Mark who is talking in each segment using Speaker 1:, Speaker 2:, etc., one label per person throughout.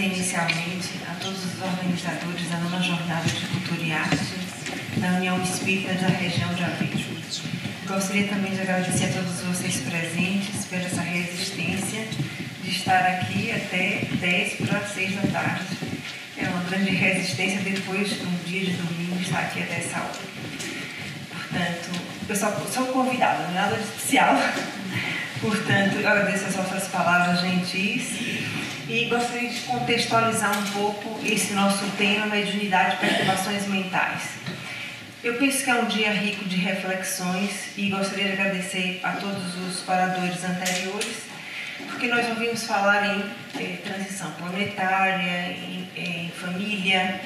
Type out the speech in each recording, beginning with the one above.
Speaker 1: agradecer inicialmente a todos os organizadores da nona jornada de Cultura e Arte da União Espírita da região de Aveiro. Gostaria também de agradecer a todos vocês presentes por essa resistência de estar aqui até 10 para as 6 da tarde. É uma grande resistência depois de um dia de domingo estar aqui até essa hora. Portanto, eu sou convidada, não é nada de especial. Portanto, eu agradeço as vossas palavras gentis e gostaria de contextualizar um pouco esse nosso tema, mediunidade e perturbações mentais. Eu penso que é um dia rico de reflexões e gostaria de agradecer a todos os oradores anteriores, porque nós ouvimos falar em transição planetária, em família,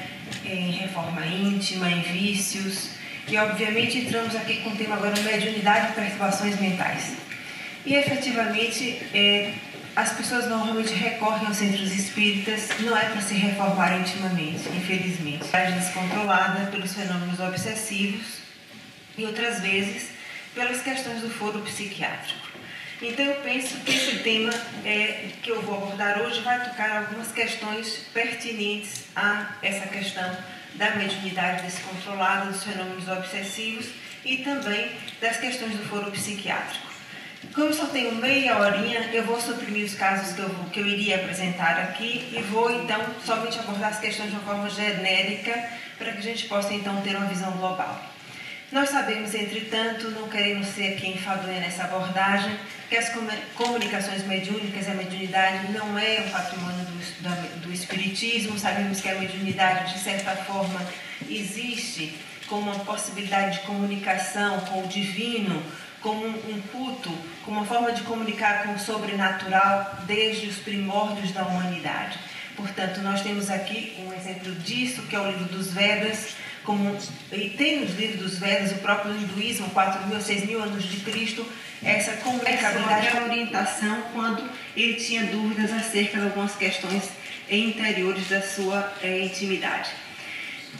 Speaker 1: em reforma íntima, em vícios, e obviamente entramos aqui com o tema agora mediunidade e perturbações mentais. E efetivamente as pessoas normalmente recorrem aos centros espíritas, não é para se reformar intimamente, infelizmente. É descontrolada pelos fenômenos obsessivos e outras vezes pelas questões do foro psiquiátrico. Então eu penso que esse tema que eu vou abordar hoje vai tocar algumas questões pertinentes a essa questão da mediunidade descontrolada, dos fenômenos obsessivos e também das questões do foro psiquiátrico. Como eu só tenho meia horinha, eu vou suprimir os casos que eu iria apresentar aqui e vou, então, somente abordar as questões de uma forma genérica para que a gente possa, então, ter uma visão global. Nós sabemos, entretanto, não queremos ser aqui enfadonha nessa abordagem, que as comunicações mediúnicas e a mediunidade não é um patrimônio do espiritismo. Sabemos que a mediunidade, de certa forma, existe como uma possibilidade de comunicação com o divino, como um culto, como uma forma de comunicar com o sobrenatural desde os primórdios da humanidade. Portanto, nós temos aqui um exemplo disso, que é o livro dos Vedas, e tem nos livros dos Vedas, o próprio hinduísmo, 4.000 a 6.000 anos de Cristo, essa comunicabilidade, a orientação quando ele tinha dúvidas acerca de algumas questões interiores da sua intimidade.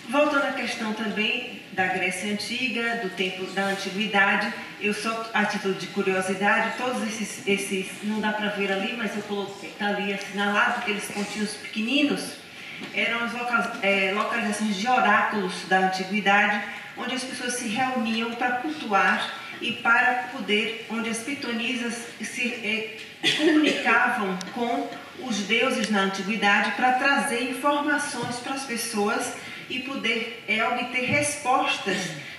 Speaker 1: Voltando à questão também da Grécia Antiga, do tempo da Antiguidade, eu só, a título de curiosidade, todos esses não dá para ver ali, mas eu coloquei, está ali assinalado, aqueles pontinhos pequeninos, eram as localizações de oráculos da Antiguidade, onde as pessoas se reuniam para cultuar e para poder, onde as pitonisas se comunicavam com os deuses na Antiguidade para trazer informações para as pessoas e poder obter respostas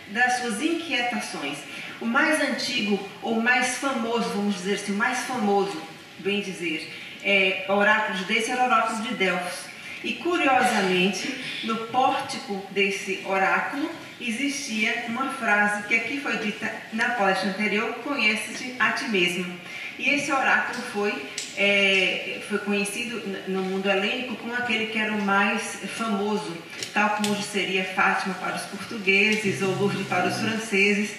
Speaker 1: das suas inquietações. O mais antigo, ou mais famoso, vamos dizer assim, o mais famoso, bem dizer, oráculos desse era o oráculo de Delfos. E, curiosamente, no pórtico desse oráculo existia uma frase que aqui foi dita na palestra anterior: conhece-te a ti mesmo. E esse oráculo foi conhecido no mundo helênico como aquele que era o mais famoso, tal como hoje seria Fátima para os portugueses ou Lourdes para os franceses.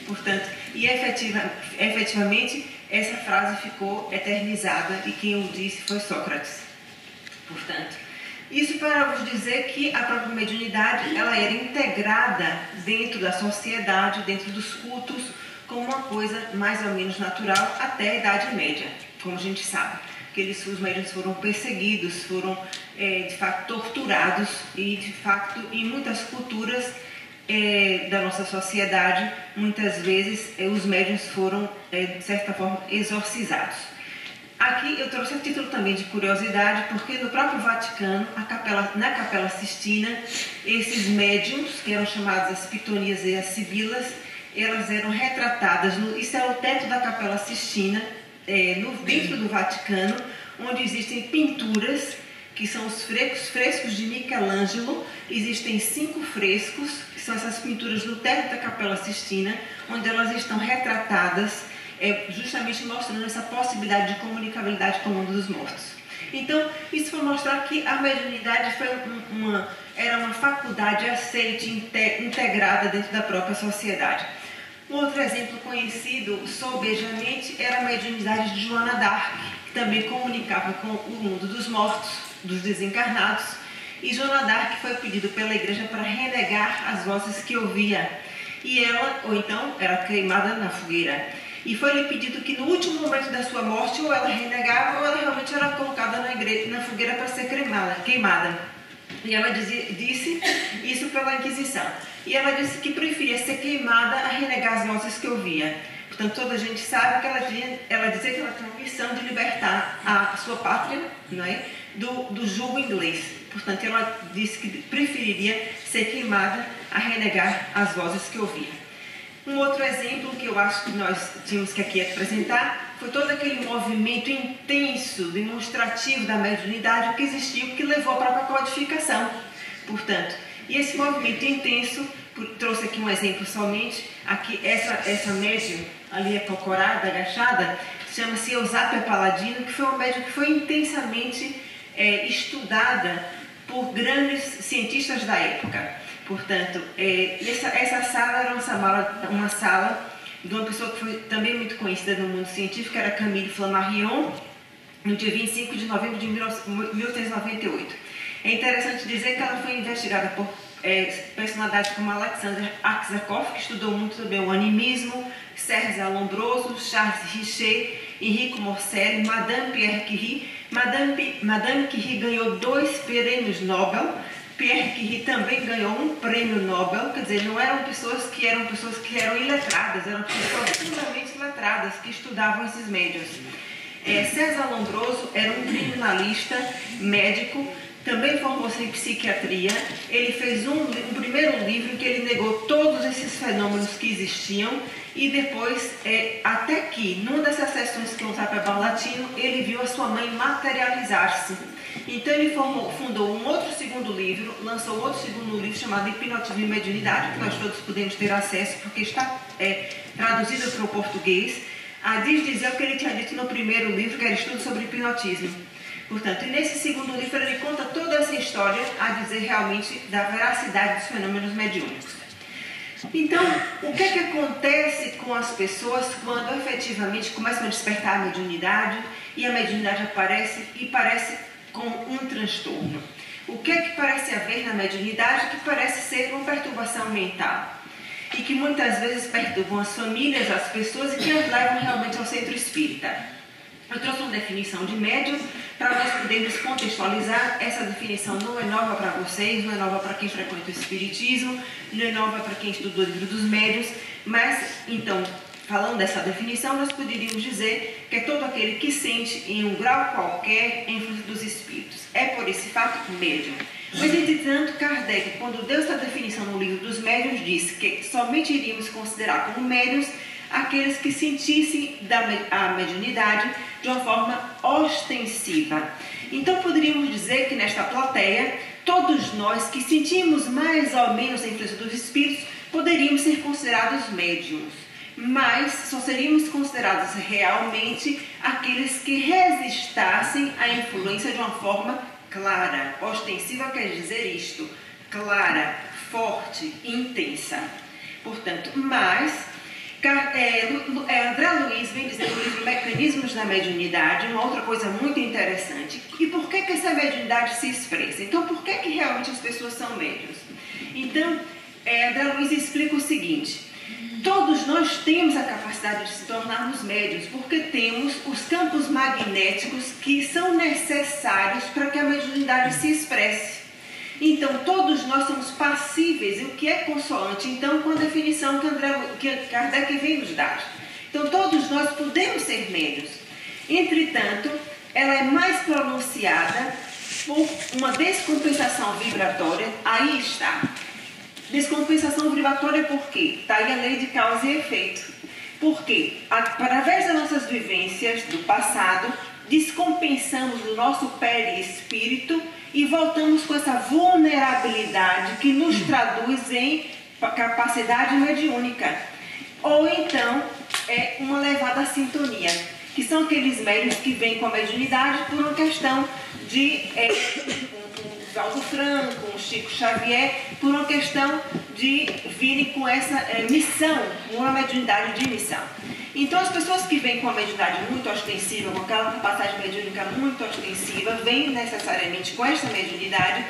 Speaker 1: Portanto, e efetivamente essa frase ficou eternizada e quem o disse foi Sócrates. Portanto, isso para vos dizer que a própria mediunidade ela era integrada dentro da sociedade, dentro dos cultos, como uma coisa mais ou menos natural até a Idade Média, como a gente sabe. Os médiuns foram perseguidos, foram de fato torturados e de fato em muitas culturas da nossa sociedade, muitas vezes os médiuns foram de certa forma exorcizados. Aqui eu trouxe a título também de curiosidade, porque no próprio Vaticano, na Capela Sistina, esses médiuns, que eram chamados as pitonias e as sibilas, elas eram retratadas, isso é o teto da Capela Sistina, dentro do Vaticano, onde existem pinturas, que são os frescos de Michelangelo. Existem 5 frescos, que são essas pinturas no teto da Capela Sistina, onde elas estão retratadas, justamente mostrando essa possibilidade de comunicabilidade com o mundo dos mortos. Então, isso foi mostrar que a mediunidade era uma faculdade aceite, integrada dentro da própria sociedade. Um outro exemplo conhecido sobejamente era a mediunidade de Joana d'Arc, que também comunicava com o mundo dos mortos, dos desencarnados, e Joana d'Arc foi pedido pela igreja para renegar as vozes que ouvia, e ela, ou então, era queimada na fogueira. e foi-lhe pedido que no último momento da sua morte ou ela renegava ou ela realmente era colocada na fogueira para ser queimada. E ela disse isso pela Inquisição. E ela disse que preferia ser queimada a renegar as vozes que ouvia. Portanto, toda a gente sabe que ela dizia que ela tinha a missão de libertar a sua pátria, não é, do jugo inglês. Portanto, ela disse que preferiria ser queimada a renegar as vozes que ouvia. Um outro exemplo que eu acho que nós tínhamos que aqui apresentar foi todo aquele movimento intenso, demonstrativo da mediunidade que existiu, que levou à própria codificação. Portanto, e esse movimento intenso, trouxe aqui um exemplo somente, aqui essa médium ali acocorada, agachada, chama-se Eusápia Paladino, que foi uma médium que foi intensamente estudada por grandes cientistas da época. Portanto, essa sala era uma sala de uma pessoa que foi também muito conhecida no mundo científico, era Camille Flammarion, no dia 25 de novembro de 1898. É interessante dizer que ela foi investigada por personalidades como Alexander Aksakov, que estudou muito também o animismo, Serge Alombroso, Charles Richer, Enrico Morselli, Madame Pierre Curie. Madame Curie ganhou 2 prêmios Nobel. Pierre Curie também ganhou um prêmio Nobel, quer dizer, não eram pessoas que eram iletradas, eram pessoas puramente letradas que estudavam esses médiuns. César Lombroso era um criminalista, médico, também formou-se em psiquiatria. Ele fez um primeiro livro em que ele negou todos esses fenômenos que existiam e depois, até que, numa dessas sessões que Eusápia Paladino, ele viu a sua mãe materializar-se. Então ele fundou um outro segundo livro, lançou outro segundo livro chamado Hipnotismo e Mediunidade, que nós todos podemos ter acesso porque está traduzido para o português, a dizer o que ele tinha dito no primeiro livro, que era Estudo sobre Hipnotismo. Portanto, e nesse segundo livro ele conta toda essa história a dizer realmente da veracidade dos fenômenos mediúnicos. Então, o que é que acontece com as pessoas quando efetivamente começam a despertar a mediunidade e a mediunidade aparece e parece com um transtorno? O que é que parece haver na mediunidade que parece ser uma perturbação mental e que muitas vezes perturbam as famílias, as pessoas e que as levam realmente ao centro espírita? Eu trouxe uma definição de médium para nós podermos contextualizar. Essa definição não é nova para vocês, não é nova para quem frequenta o espiritismo, não é nova para quem estudou o livro dos médiuns, mas, então, falando dessa definição, nós poderíamos dizer que é todo aquele que sente, em um grau qualquer, a influência dos espíritos. É por esse fato médium. Mas, entretanto, Kardec, quando deu essa definição no livro dos médiuns, disse que somente iríamos considerar como médiuns aqueles que sentissem a mediunidade de uma forma ostensiva. Então, poderíamos dizer que nesta plateia, todos nós que sentimos mais ou menos a influência dos espíritos, poderíamos ser considerados médiuns, mas só seríamos considerados realmente aqueles que resistassem à influência de uma forma clara. Ostensiva quer dizer isto, clara, forte, intensa. Portanto, André Luiz vem dizer no livro Mecanismos da Mediunidade uma outra coisa muito interessante. E por que essa mediunidade se expressa? Então, por que realmente as pessoas são médiuns? Então, André Luiz explica o seguinte: todos nós temos a capacidade de se tornarmos médiuns, porque temos os campos magnéticos que são necessários para que a mediunidade se expresse. Então, todos nós somos passíveis, e o que é consoante, então, com a definição que Kardec vem nos dar. Então, todos nós podemos ser médiuns. Entretanto, ela é mais pronunciada por uma descompensação vibratória. Aí está. Descompensação vibratória por quê? Está aí a lei de causa e efeito. Porque, através das nossas vivências do passado, descompensamos o nosso perispírito e voltamos com essa vulnerabilidade que nos traduz em capacidade mediúnica. Ou então, é uma elevada sintonia, que são aqueles médiuns que vêm com a mediunidade por uma questão de Valdo Franco, um Chico Xavier, por uma questão de virem com essa missão, uma mediunidade de missão. Então, as pessoas que vêm com a mediunidade muito ostensiva, com aquela capacidade mediúnica muito ostensiva, vêm necessariamente com essa mediunidade,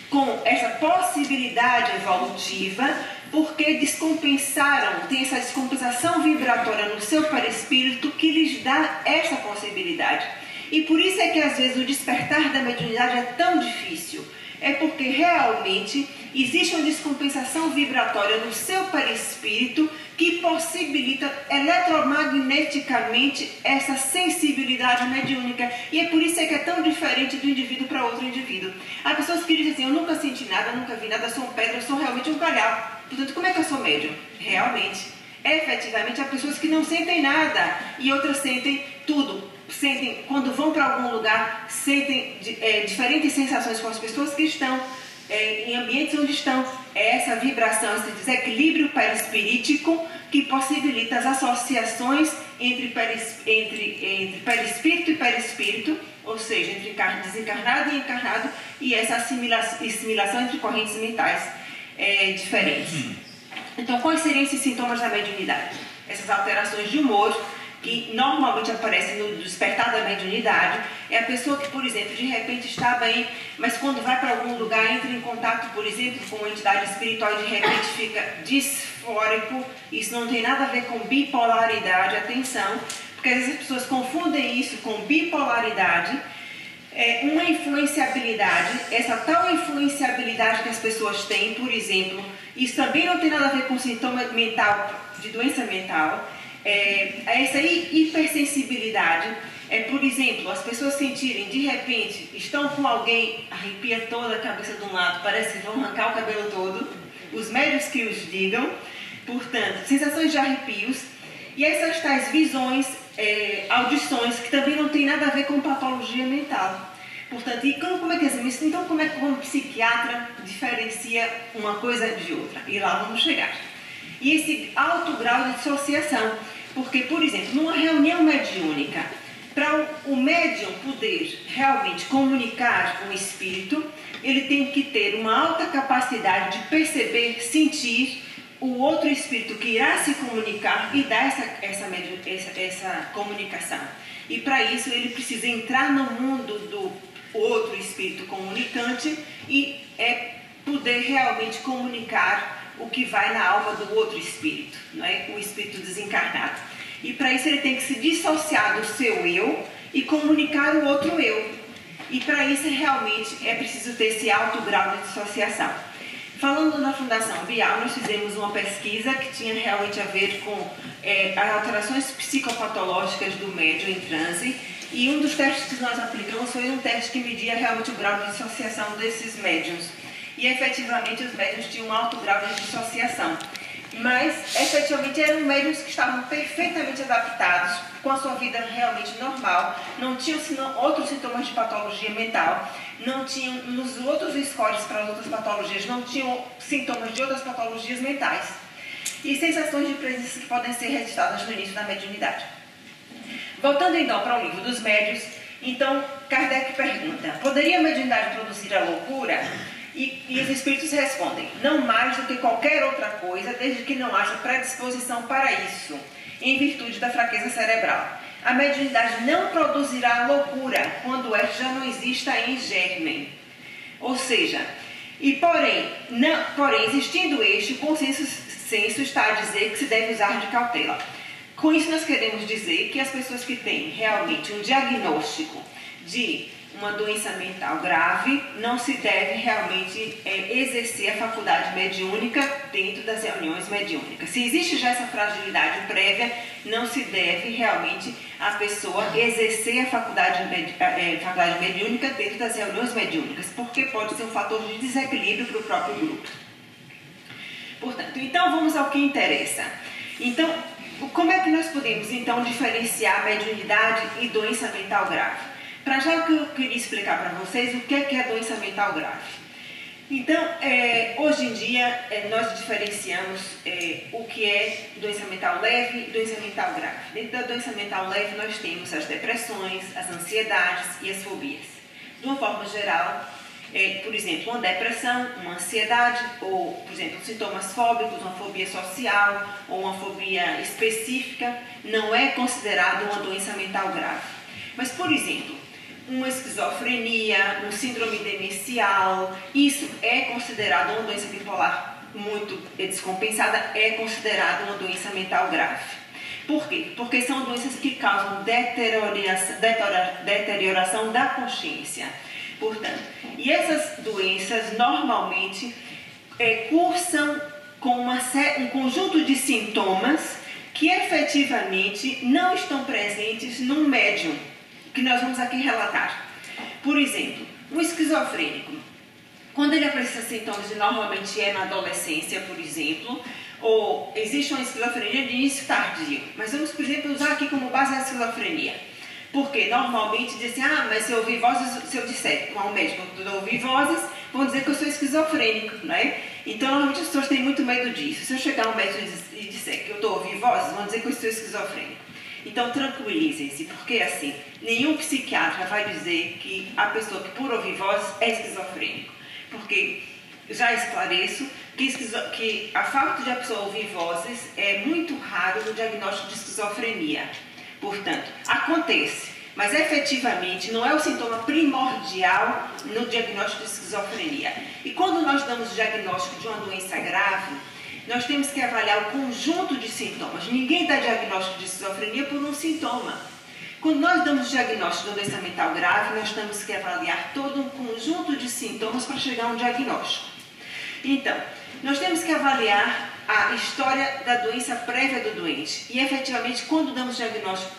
Speaker 1: com essa possibilidade evolutiva porque descompensaram, tem essa descompensação vibratória no seu perispírito que lhes dá essa possibilidade. E por isso é que às vezes o despertar da mediunidade é tão difícil. É porque realmente existe uma descompensação vibratória no seu perispírito que possibilita eletromagneticamente essa sensibilidade mediúnica. E é por isso é que é tão diferente do indivíduo para outro indivíduo. Há pessoas que dizem assim, eu nunca senti nada, nunca vi nada, eu sou um pedra, eu sou realmente um calhau. Portanto, como é que eu sou médium? Realmente, efetivamente, há pessoas que não sentem nada e outras sentem tudo. Sentem, quando vão para algum lugar, sentem diferentes sensações com as pessoas que estão em ambientes onde estão. É essa vibração, esse desequilíbrio perispirítico que possibilita as associações entre perispírito e perispírito, ou seja, entre desencarnado e encarnado, e essa assimilação entre correntes mentais diferentes. Então, quais seriam esses sintomas da mediunidade? Essas alterações de humor, que normalmente aparece no despertar da mediunidade, é a pessoa que, por exemplo, de repente está bem, mas quando vai para algum lugar, entra em contato, por exemplo, com uma entidade espiritual e de repente fica disfórico. Isso não tem nada a ver com bipolaridade, atenção, porque às vezes as pessoas confundem isso com bipolaridade. Uma influenciabilidade, essa tal influenciabilidade que as pessoas têm, por exemplo, isso também não tem nada a ver com sintoma mental, de doença mental. Essa hipersensibilidade por exemplo, as pessoas sentirem de repente, estão com alguém, arrepia toda a cabeça de um lado, parece que vão arrancar o cabelo todo, os médios que os digam, portanto, sensações de arrepios, e essas tais visões, audições, que também não tem nada a ver com patologia mental. Portanto, como é que então como é que um psiquiatra diferencia uma coisa de outra? E lá vamos chegar. E esse alto grau de dissociação, porque, por exemplo, numa reunião mediúnica, para o médium poder realmente comunicar com o espírito, ele tem que ter uma alta capacidade de perceber, sentir o outro espírito que irá se comunicar e dar essa comunicação. E para isso ele precisa entrar no mundo do outro espírito comunicante e poder realmente comunicar o que vai na alma do outro espírito, não é? O espírito desencarnado. E para isso ele tem que se dissociar do seu eu e comunicar o outro eu. E para isso realmente é preciso ter esse alto grau de dissociação. Falando na Fundação Bial, nós fizemos uma pesquisa que tinha realmente a ver com as alterações psicopatológicas do médium em transe, e um dos testes que nós aplicamos foi um teste que media realmente o grau de dissociação desses médiums. E efetivamente os médiums tinham um alto grau de dissociação, mas efetivamente eram médiums que estavam perfeitamente adaptados com a sua vida realmente normal, não tinham outros sintomas de patologia mental, não tinham nos outros scores para as outras patologias, não tinham sintomas de outras patologias mentais e sensações de presença que podem ser registradas no início da mediunidade. Voltando então para o livro dos médiuns, então Kardec pergunta: poderia a mediunidade produzir a loucura? E os espíritos respondem: não mais do que qualquer outra coisa, desde que não haja predisposição para isso, em virtude da fraqueza cerebral. A mediunidade não produzirá a loucura quando esta já não exista em germen. Ou seja, porém, existindo este, o consenso está a dizer que se deve usar de cautela. Com isso nós queremos dizer que as pessoas que têm realmente um diagnóstico de uma doença mental grave, não se deve realmente exercer a faculdade mediúnica dentro das reuniões mediúnicas. Se existe já essa fragilidade prévia, não se deve realmente a pessoa exercer a faculdade mediúnica dentro das reuniões mediúnicas, porque pode ser um fator de desequilíbrio para o próprio grupo. Portanto, então vamos ao que interessa. Então, como é que nós podemos então diferenciar mediunidade e doença mental grave? Para já que eu queria explicar para vocês o que é a doença mental grave. Então, hoje em dia, nós diferenciamos o que é doença mental leve e doença mental grave. Dentro da doença mental leve, nós temos as depressões, as ansiedades e as fobias. De uma forma geral, por exemplo, uma depressão, uma ansiedade, ou, por exemplo, sintomas fóbicos, uma fobia social ou uma fobia específica, não é considerado uma doença mental grave. Mas, por exemplo, uma esquizofrenia, um síndrome demencial, isso é considerado uma doença bipolar
Speaker 2: muito descompensada é considerada uma doença mental grave. Por quê? Porque são doenças que causam deterioração da consciência. Portanto, e essas doenças normalmente cursam com um conjunto de sintomas que efetivamente não estão presentes num médium, que nós vamos aqui relatar. Por exemplo, um esquizofrênico, quando ele apresenta sintomas, e normalmente é na adolescência, por exemplo, ou existe uma esquizofrenia de início tardio, mas vamos, por exemplo, usar aqui como base a esquizofrenia. Porque normalmente dizem, mas se eu ouvir vozes, se eu disser ao médico que eu ouvi vozes, vão dizer que eu sou esquizofrênico, né? Então, normalmente as pessoas têm muito medo disso. Se eu chegar ao médico e disser que eu estou ouvindo vozes, vão dizer que eu sou esquizofrênico. Então, tranquilizem-se, porque assim, nenhum psiquiatra vai dizer que a pessoa que por ouvir vozes é esquizofrênico. Porque, já esclareço, que a falta de a pessoa ouvir vozes é muito raro no diagnóstico de esquizofrenia. Portanto, acontece, mas efetivamente não é o sintoma primordial no diagnóstico de esquizofrenia. E quando nós damos o diagnóstico de uma doença grave, nós temos que avaliar o conjunto de sintomas. Ninguém dá diagnóstico de esquizofrenia por um sintoma. Quando nós damos o diagnóstico de uma doença mental grave, nós temos que avaliar todo um conjunto de sintomas para chegar a um diagnóstico. Então, nós temos que avaliar a história da doença prévia do doente. E, efetivamente, quando damos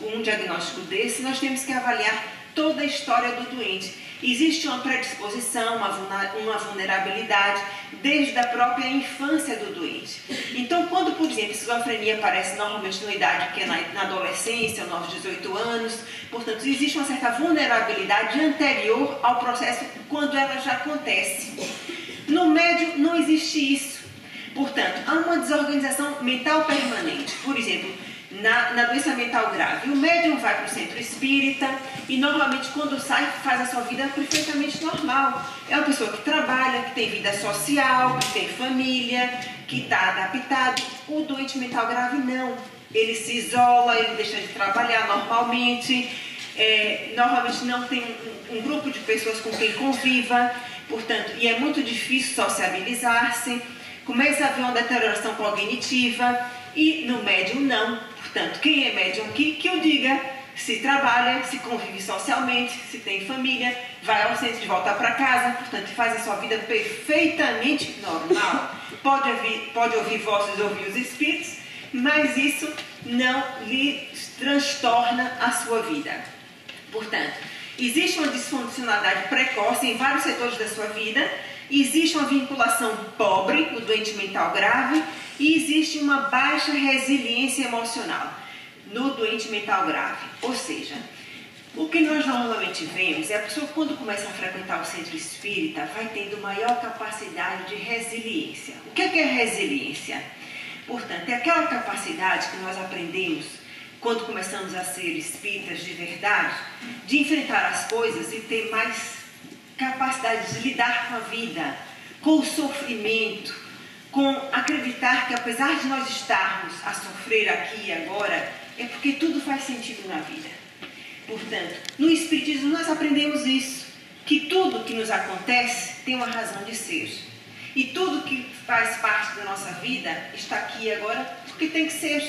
Speaker 2: um diagnóstico desse, nós temos que avaliar toda a história do doente. Existe uma predisposição, uma vulnerabilidade, desde a própria infância do doente. Então, quando, por exemplo, a esquizofrenia aparece normalmente na idade que é na adolescência, ou aos 18 anos, portanto, existe uma certa vulnerabilidade anterior ao processo quando ela já acontece. No médio, não existe isso. Portanto, há uma desorganização mental permanente. Por exemplo, na doença mental grave, o médium vai para o centro espírita e normalmente quando sai faz a sua vida perfeitamente normal. É uma pessoa que trabalha, que tem vida social, que tem família, que está adaptado. O doente mental grave não. Ele se isola, ele deixa de trabalhar normalmente, normalmente não tem um grupo de pessoas com quem conviva, portanto, e é muito difícil sociabilizar-se. Começa a haver uma deterioração cognitiva e no médium não. Portanto, quem é médium aqui, que eu diga, se trabalha, se convive socialmente, se tem família, vai ao centro de voltar para casa, portanto, faz a sua vida perfeitamente normal. Pode ouvir vozes, ouvir os espíritos, mas isso não lhe transtorna a sua vida. Portanto, existe uma disfuncionalidade precoce em vários setores da sua vida. Existe uma vinculação pobre no doente mental grave e existe uma baixa resiliência emocional no doente mental grave. Ou seja, o que nós normalmente vemos é a pessoa quando começa a frequentar o centro espírita vai tendo maior capacidade de resiliência. O que é resiliência? Portanto, é aquela capacidade que nós aprendemos quando começamos a ser espíritas de verdade, de enfrentar as coisas e ter mais capacidade de lidar com a vida, com o sofrimento, com acreditar que apesar de nós estarmos a sofrer aqui e agora, é porque tudo faz sentido na vida. Portanto, no Espiritismo nós aprendemos isso, que tudo que nos acontece tem uma razão de ser. E tudo que faz parte da nossa vida está aqui agora porque tem que ser.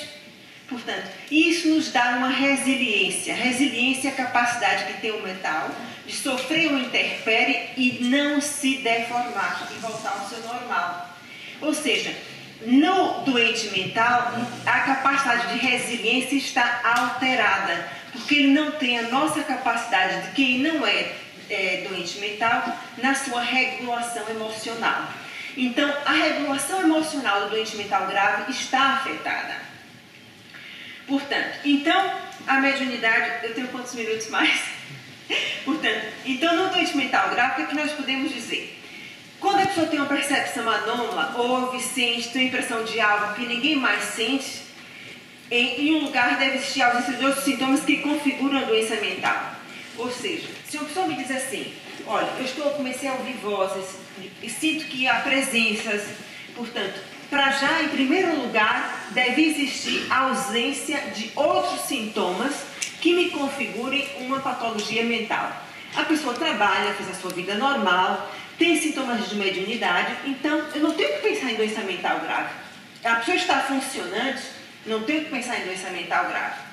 Speaker 2: Portanto, isso nos dá uma resiliência. Resiliência é a capacidade que tem o mental de sofrer uma intempérie e não se deformar e voltar ao seu normal. Ou seja, no doente mental, a capacidade de resiliência está alterada, porque ele não tem a nossa capacidade de quem não é doente mental na sua regulação emocional. Então, a regulação emocional do doente mental grave está afetada. Portanto, então, a mediunidade, eu tenho quantos minutos mais? Portanto, então, no doente mental grave, o que nós podemos dizer? Quando a pessoa tem uma percepção anômala, ouve, sente, tem a impressão de algo que ninguém mais sente, em um lugar deve existir a ausência de outros sintomas que configuram a doença mental. Ou seja, se uma pessoa me diz assim, olha, comecei a ouvir vozes e sinto que há presenças, portanto, para já, em primeiro lugar, deve existir a ausência de outros sintomas que me configurem uma patologia mental. A pessoa trabalha, faz a sua vida normal, tem sintomas de mediunidade, então eu não tenho que pensar em doença mental grave. A pessoa está funcionante, não tenho que pensar em doença mental grave.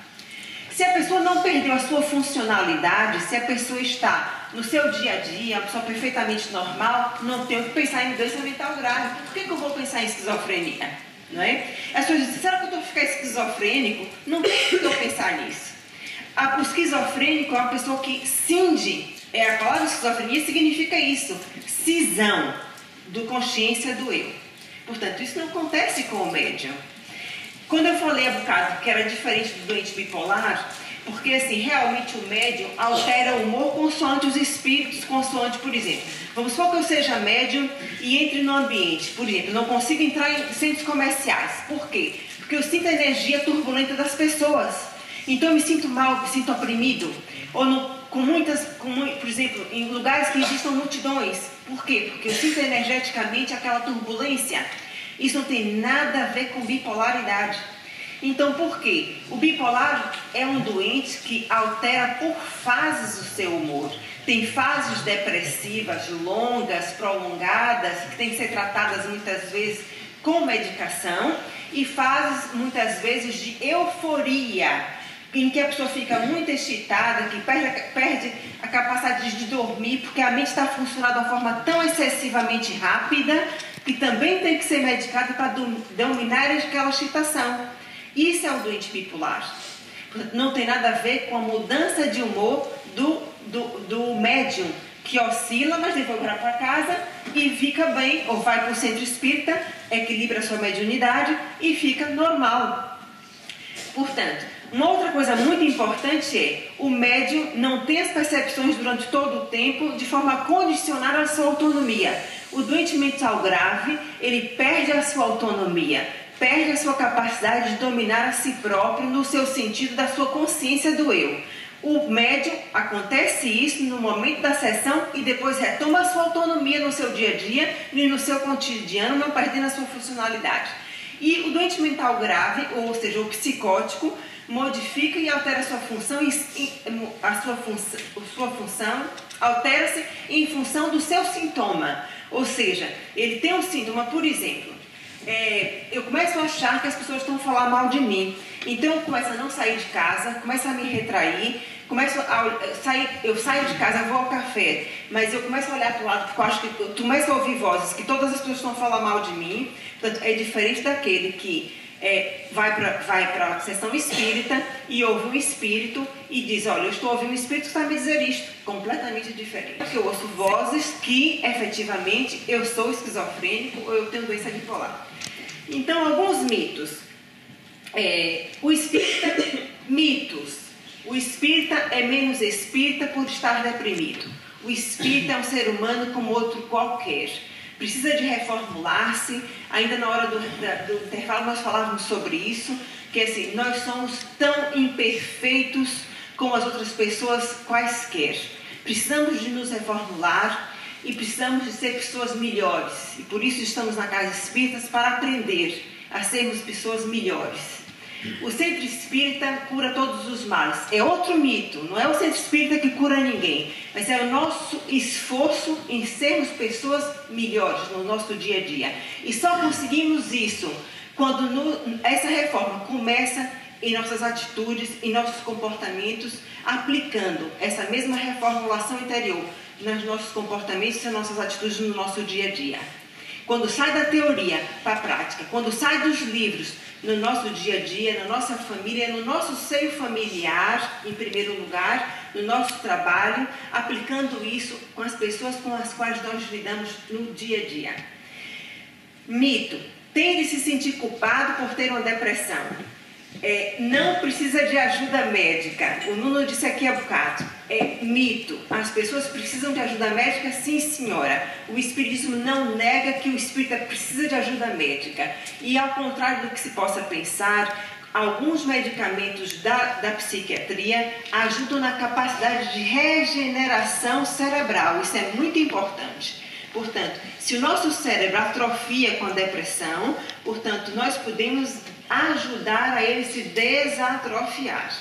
Speaker 2: Se a pessoa não perdeu a sua funcionalidade, se a pessoa está no seu dia a dia, uma pessoa perfeitamente normal, não tenho que pensar em doença mental grave. Por que eu vou pensar em esquizofrenia? Não é? As pessoas dizem, será que eu estou ficando esquizofrênico? Não tem que eu pensar nisso. O esquizofrênico é uma pessoa que cinge. A palavra esquizofrenia significa isso, cisão do consciência do eu. Portanto, isso não acontece com o médium. Quando eu falei há bocado que era diferente do doente bipolar, porque assim, realmente o médium altera o humor consoante os espíritos, consoante, por exemplo, vamos supor que eu seja médium e entre no ambiente, por exemplo, não consigo entrar em centros comerciais. Por quê? Porque eu sinto a energia turbulenta das pessoas. Então eu me sinto mal, me sinto oprimido. Ou por exemplo, em lugares que existam multidões. Por quê? Porque eu sinto energeticamente aquela turbulência. Isso não tem nada a ver com bipolaridade. Então, por quê? O bipolar é um doente que altera por fases o seu humor. Tem fases depressivas, longas, prolongadas, que têm que ser tratadas muitas vezes com medicação, e fases muitas vezes de euforia, em que a pessoa fica muito excitada, que perde a capacidade de dormir, porque a mente está funcionando de uma forma tão excessivamente rápida, que também tem que ser medicada para dominar aquela excitação. Isso é o doente bipolar. Não tem nada a ver com a mudança de humor do médium, que oscila, mas depois vai para casa e fica bem, ou vai para o centro espírita, equilibra a sua mediunidade e fica normal. Portanto, uma outra coisa muito importante é, o médium não tem as percepções durante todo o tempo de forma a condicionar a sua autonomia. O doente mental grave, ele perde a sua autonomia, perde a sua capacidade de dominar a si próprio no seu sentido da sua consciência do eu. O médium, acontece isso no momento da sessão e depois retoma a sua autonomia no seu dia a dia e no seu cotidiano, não perdendo a sua funcionalidade. E o doente mental grave, ou seja, o psicótico, modifica e altera a sua função, sua função altera-se em função do seu sintoma. Ou seja, ele tem um sintoma, por exemplo, eu começo a achar que as pessoas estão falando mal de mim, então eu começo a não sair de casa, começo a me retrair, eu saio de casa, vou ao café, mas eu começo a olhar para o lado, porque eu acho que começo a ouvir vozes que todas as pessoas estão falando mal de mim. Portanto, é diferente daquele que vai para a sessão espírita e ouve um espírito e diz, olha, eu estou ouvindo um espírito que está me dizer isto. Completamente diferente. Porque eu ouço vozes que, efetivamente, eu sou esquizofrênico ou eu tenho doença bipolar. Então, alguns mitos. O espírita, mitos. O espírita é menos espírita por estar deprimido. O espírita é um ser humano como outro qualquer. Precisa de reformular-se. Ainda na hora do intervalo nós falávamos sobre isso, que assim, nós somos tão imperfeitos como as outras pessoas quaisquer. Precisamos de nos reformular e precisamos de ser pessoas melhores. E por isso estamos na Casa Espírita, para aprender a sermos pessoas melhores. O centro espírita cura todos os males. É outro mito. Não é o centro espírita que cura ninguém, mas é o nosso esforço em sermos pessoas melhores no nosso dia a dia. E só conseguimos isso quando essa reforma começa em nossas atitudes, em nossos comportamentos, aplicando essa mesma reformulação interior nos nossos comportamentos e nas nossas atitudes no nosso dia a dia. Quando sai da teoria para a prática, quando sai dos livros no nosso dia a dia, na nossa família, no nosso seio familiar, em primeiro lugar, no nosso trabalho, aplicando isso com as pessoas com as quais nós lidamos no dia a dia. Mito. Tem de se sentir culpado por ter uma depressão. Não precisa de ajuda médica. O Nuno disse aqui há bocado. É mito. As pessoas precisam de ajuda médica? Sim, senhora. O Espiritismo não nega que o espírita precisa de ajuda médica. E ao contrário do que se possa pensar, alguns medicamentos da psiquiatria ajudam na capacidade de regeneração cerebral. Isso é muito importante. Portanto, se o nosso cérebro atrofia com a depressão, portanto, nós podemos ajudar a ele se desatrofiar.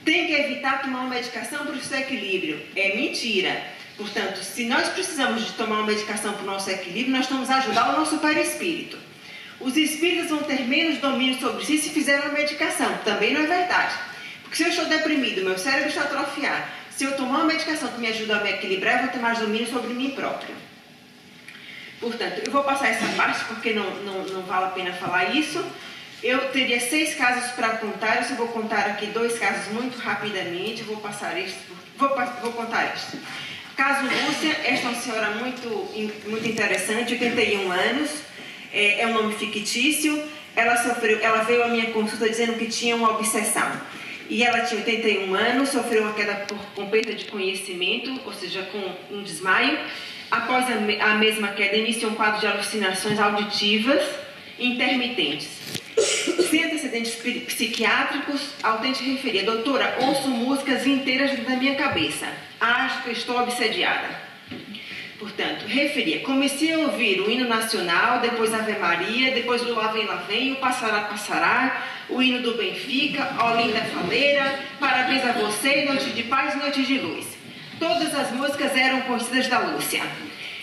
Speaker 2: Tem que evitar tomar uma medicação para o seu equilíbrio. É mentira. Portanto, se nós precisamos de tomar uma medicação para o nosso equilíbrio, nós estamos a ajudar o nosso perispírito. Os espíritos vão ter menos domínio sobre si se fizerem uma medicação. Também não é verdade. Porque se eu estou deprimido, meu cérebro está atrofiado, se eu tomar uma medicação que me ajuda a me equilibrar, eu vou ter mais domínio sobre mim próprio. Portanto, eu vou passar essa parte porque não vale a pena falar isso. Eu teria 6 casos para contar, eu só vou contar aqui 2 casos muito rapidamente. Vou contar este. Caso Lúcia, esta é uma senhora muito interessante, 81 anos, é um nome fictício. Ela veio à minha consulta dizendo que tinha uma obsessão. E ela tinha 81 anos, sofreu uma queda com perda de conhecimento, ou seja, com um desmaio. Após a mesma queda, iniciou um quadro de alucinações auditivas intermitentes. Sem antecedentes psiquiátricos, Autente referia: doutora, ouço músicas inteiras dentro da minha cabeça. Acho que estou obsediada. Portanto, referia: comecei a ouvir o hino nacional, depois Ave Maria, depois o Lá Vem, o Passará, Passará, o hino do Benfica, Olinda Faleira, Parabéns a você, Noite de Paz, Noite de Luz. Todas as músicas eram conhecidas da Lúcia.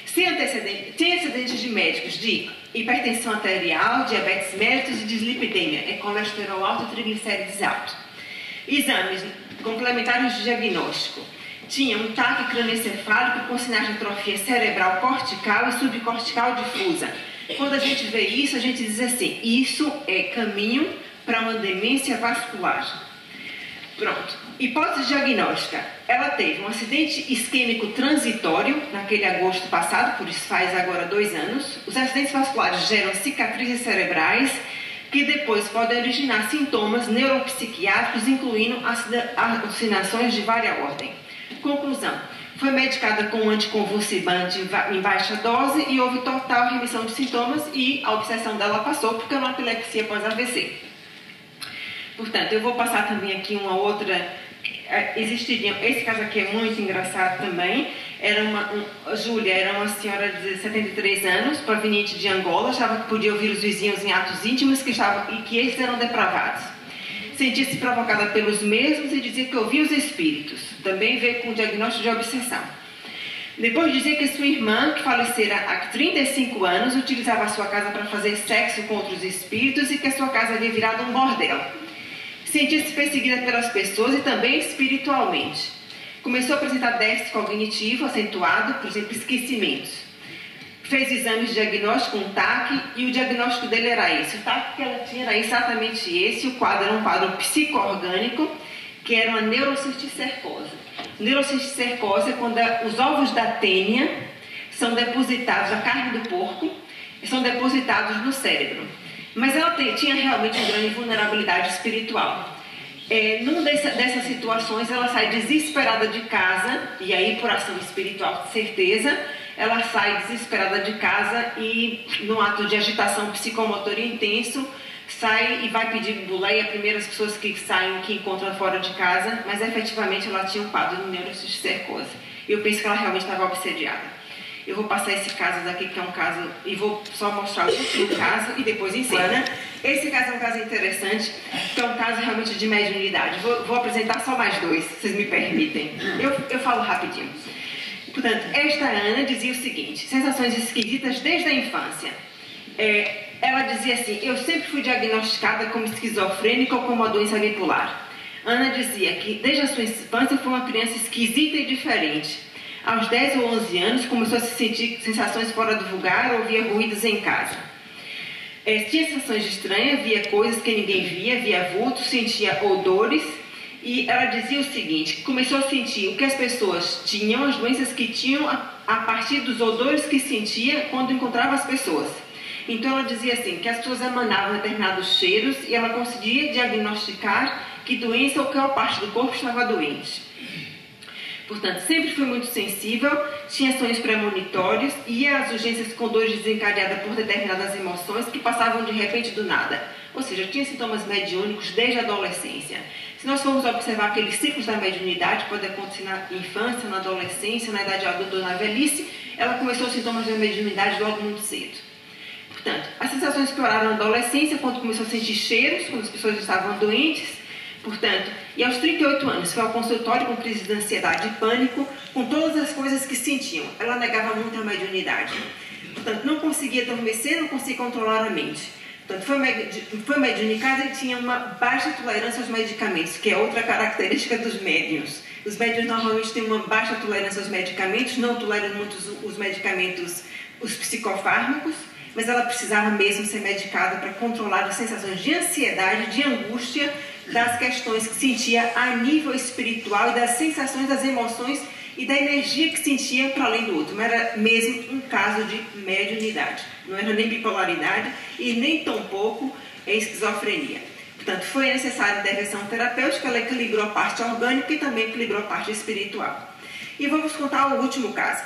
Speaker 2: Sem antecedentes de médicos de hipertensão arterial, diabetes mellitus e dislipidemia, colesterol alto e triglicérides alto. Exames complementares de diagnóstico. Tinha um taque crânioencefálico com sinais de atrofia cerebral cortical e subcortical difusa. Quando a gente vê isso, a gente diz assim: isso é caminho para uma demência vascular. Pronto. Hipótese diagnóstica. Ela teve um acidente isquêmico transitório naquele agosto passado, por isso faz agora 2 anos. Os acidentes vasculares geram cicatrizes cerebrais que depois podem originar sintomas neuropsiquiátricos, incluindo alucinações de várias ordens. Conclusão: foi medicada com um anticonvulsivante em baixa dose e houve total remissão de sintomas e a obsessão dela passou porque é uma epilepsia pós-AVC. Portanto, eu vou passar também aqui uma outra. Esse caso aqui é muito engraçado também. Júlia era uma senhora de 73 anos, proveniente de Angola, achava que podia ouvir os vizinhos em atos íntimos e que esses eram depravados. Sentia-se provocada pelos mesmos e dizia que ouvia os espíritos. Também veio com o diagnóstico de obsessão. Depois dizia que sua irmã, que falecera há 35 anos, utilizava a sua casa para fazer sexo com outros espíritos e que a sua casa havia virado um bordel. Sentia-se perseguida pelas pessoas e também espiritualmente. Começou a apresentar déficit cognitivo acentuado, por exemplo, esquecimentos. Fez exames de diagnóstico, um TAC, e o diagnóstico dele era esse. O TAC que ela tinha era exatamente esse. O quadro era um quadro psico-orgânico, que era uma neurocisticercose. Neurocisticercose é quando os ovos da tênia são depositados, a carne do porco, são depositados no cérebro. Mas ela tinha realmente uma grande vulnerabilidade espiritual. Numa dessas situações, ela sai desesperada de casa, e aí por ação espiritual, de certeza, ela sai desesperada de casa e, num ato de agitação psicomotora intenso, sai e vai pedir buleia. Primeiras pessoas que saem, que encontram fora de casa, mas efetivamente ela tinha um quadro de neurocisticercose. Eu penso que ela realmente estava obsediada. Eu vou passar esse caso daqui, que é um caso, e vou só mostrar o último caso e depois ensina. Esse caso é um caso interessante, que é um caso realmente de mediunidade. Vou apresentar só mais 2, se vocês me permitem. Eu falo rapidinho. Portanto, esta Ana dizia o seguinte: sensações esquisitas desde a infância. Ela dizia assim: eu sempre fui diagnosticada como esquizofrênica ou como uma doença bipolar. Ana dizia que desde a sua infância foi uma criança esquisita e diferente. Aos 10 ou 11 anos, começou a se sentir sensações fora do lugar, ouvia ruídos em casa. Tinha sensações estranhas, via coisas que ninguém via vultos, sentia odores. E ela dizia o seguinte: que começou a sentir o que as pessoas tinham, as doenças que tinham, a partir dos odores que sentia quando encontrava as pessoas. Então ela dizia assim, que as pessoas emanavam determinados cheiros e ela conseguia diagnosticar que doença ou qual parte do corpo estava doente. Portanto, sempre foi muito sensível, tinha sonhos premonitórios, ia às urgências com dores desencadeadas por determinadas emoções que passavam de repente do nada. Ou seja, tinha sintomas mediúnicos desde a adolescência. Se nós formos observar aqueles ciclos da mediunidade, pode acontecer na infância, na adolescência, na idade adulta ou na velhice, ela começou os sintomas da mediunidade logo muito cedo. Portanto, as sensações pioraram na adolescência, quando começou a sentir cheiros, quando as pessoas estavam doentes, Portanto, e aos 38 anos foi ao consultório com crise de ansiedade e pânico, com todas as coisas que sentiam. Ela negava muito a mediunidade. Portanto, não conseguia adormecer, não conseguia controlar a mente. Portanto, foi mediunicada e tinha uma baixa tolerância aos medicamentos, que é outra característica dos médiuns. Os médiuns normalmente têm uma baixa tolerância aos medicamentos, não toleram muito os medicamentos, os psicofármacos, mas ela precisava mesmo ser medicada para controlar as sensações de ansiedade, de angústia, das questões que sentia a nível espiritual e das sensações, das emoções e da energia que sentia para além do outro. Não era mesmo um caso de mediunidade, não era nem bipolaridade e nem tampouco esquizofrenia. Portanto, foi necessária intervenção terapêutica, ela equilibrou a parte orgânica e também equilibrou a parte espiritual. E vamos contar o último caso.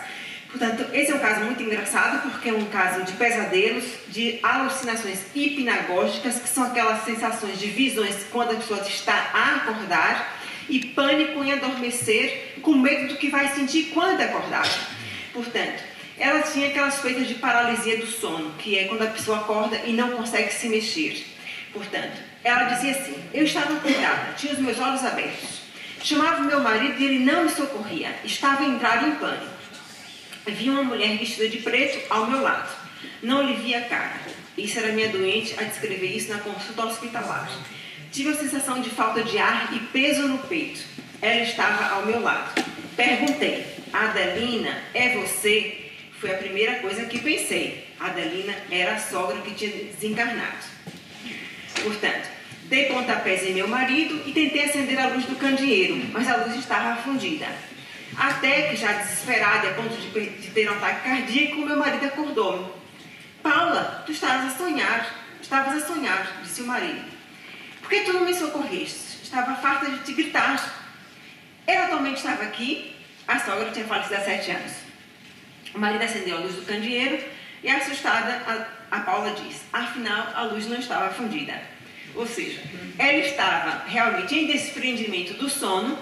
Speaker 2: Portanto, esse é um caso muito engraçado, porque é um caso de pesadelos, de alucinações hipnagógicas, que são aquelas sensações de visões quando a pessoa está a acordar, e pânico em adormecer, com medo do que vai sentir quando acordar. Portanto, ela tinha aquelas feitas de paralisia do sono, que é quando a pessoa acorda e não consegue se mexer. Portanto, ela dizia assim: eu estava acordada, tinha os meus olhos abertos, chamava o meu marido e ele não me socorria, estava entrado em pânico. Vi uma mulher vestida de preto ao meu lado. Não lhe via a cara. Isso era minha doente a descrever isso na consulta hospitalar. Tive a sensação de falta de ar e peso no peito. Ela estava ao meu lado. Perguntei: Adelina, é você? Foi a primeira coisa que pensei. Adelina era a sogra que tinha desencarnado. Portanto, dei pontapés em meu marido e tentei acender a luz do candeeiro, mas a luz estava afundida. Até que, já desesperada, a ponto de ter um ataque cardíaco, meu marido acordou-me. Paula, tu estavas a sonhar, disse o marido. Por que tu não me socorreste? Estava farta de te gritar. Ele atualmente estava aqui, a sogra tinha falecido há 7 anos. O marido acendeu a luz do candeeiro e, assustada, a Paula disse: afinal, a luz não estava fundida. Ou seja, ela estava realmente em desprendimento do sono.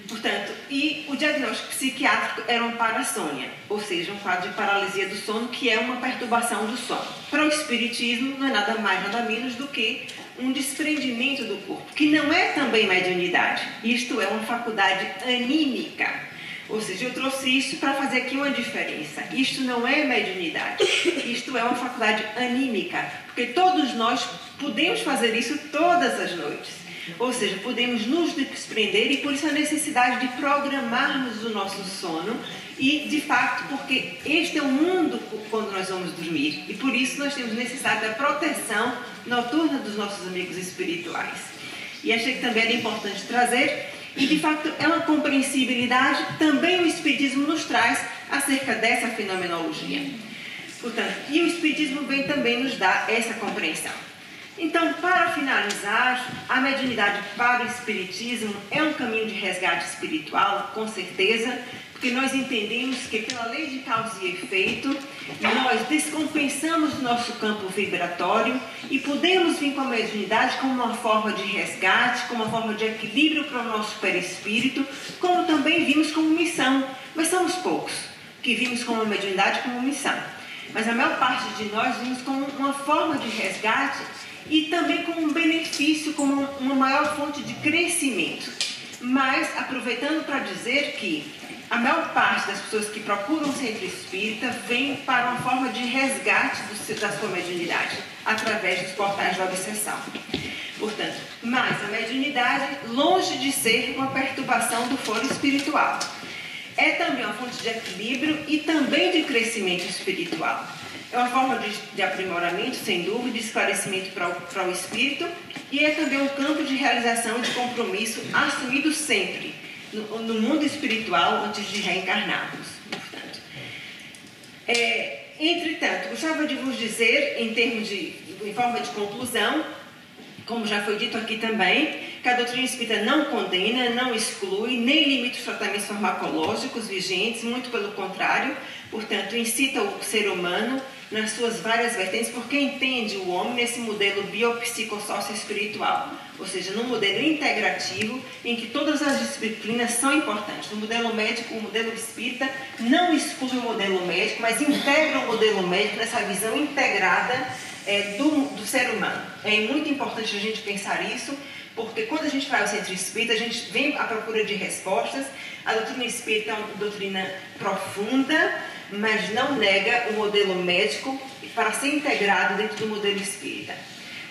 Speaker 2: Portanto, e o diagnóstico psiquiátrico era uma parassônia, ou seja, um quadro de paralisia do sono, que é uma perturbação do sono. Para o espiritismo, não é nada mais, nada menos do que um desprendimento do corpo, que não é também mediunidade. Isto é uma faculdade anímica. Ou seja, eu trouxe isso para fazer aqui uma diferença. Isto não é mediunidade, isto é uma faculdade anímica, porque todos nós podemos fazer isso todas as noites. Ou seja, podemos nos desprender e por isso a necessidade de programarmos o nosso sono e, de fato, porque este é o mundo quando nós vamos dormir e por isso nós temos necessidade da proteção noturna dos nossos amigos espirituais. E achei que também era importante trazer e, de fato, é uma compreensibilidade também o Espiritismo nos traz acerca dessa fenomenologia. Portanto, e o Espiritismo vem também nos dar essa compreensão. Então, para finalizar, a mediunidade para o Espiritismo é um caminho de resgate espiritual, com certeza, porque nós entendemos que pela lei de causa e efeito, nós descompensamos o nosso campo vibratório e podemos vir com a mediunidade como uma forma de resgate, como uma forma de equilíbrio para o nosso perispírito, como também vimos como missão. Mas somos poucos que vimos como a mediunidade como missão. Mas a maior parte de nós vimos como uma forma de resgate e também como um benefício, como uma maior fonte de crescimento. Mas, aproveitando para dizer que a maior parte das pessoas que procuram o centro espírita vem para uma forma de resgate da sua mediunidade, através dos portais da obsessão. Portanto, mas a mediunidade, longe de ser uma perturbação do foro espiritual, é também uma fonte de equilíbrio e também de crescimento espiritual. É uma forma de aprimoramento, sem dúvida, de esclarecimento para o espírito e é também um campo de realização e de compromisso assumido sempre no mundo espiritual antes de reencarnarmos. Portanto, entretanto, gostava de vos dizer, em forma de conclusão, como já foi dito aqui também, que a doutrina espírita não condena, não exclui, nem limita os tratamentos farmacológicos vigentes, muito pelo contrário. Portanto, incita o ser humano nas suas várias vertentes, porque entende o homem nesse modelo biopsicossócio-espiritual, ou seja, num modelo integrativo em que todas as disciplinas são importantes. No modelo médico, o modelo espírita não exclui o modelo médico, mas integra o modelo médico nessa visão integrada do ser humano. É muito importante a gente pensar isso, porque quando a gente vai ao centro espírita, a gente vem à procura de respostas. A doutrina espírita é uma doutrina profunda, mas não nega o modelo médico para ser integrado dentro do modelo espírita.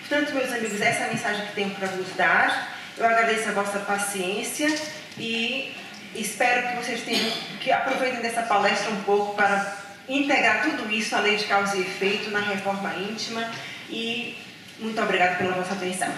Speaker 2: Portanto, meus amigos, essa é a mensagem que tenho para vos dar. Eu agradeço a vossa paciência e espero que vocês aproveitem dessa palestra um pouco para integrar tudo isso, a lei de causa e efeito, na reforma íntima. E muito obrigada pela vossa atenção.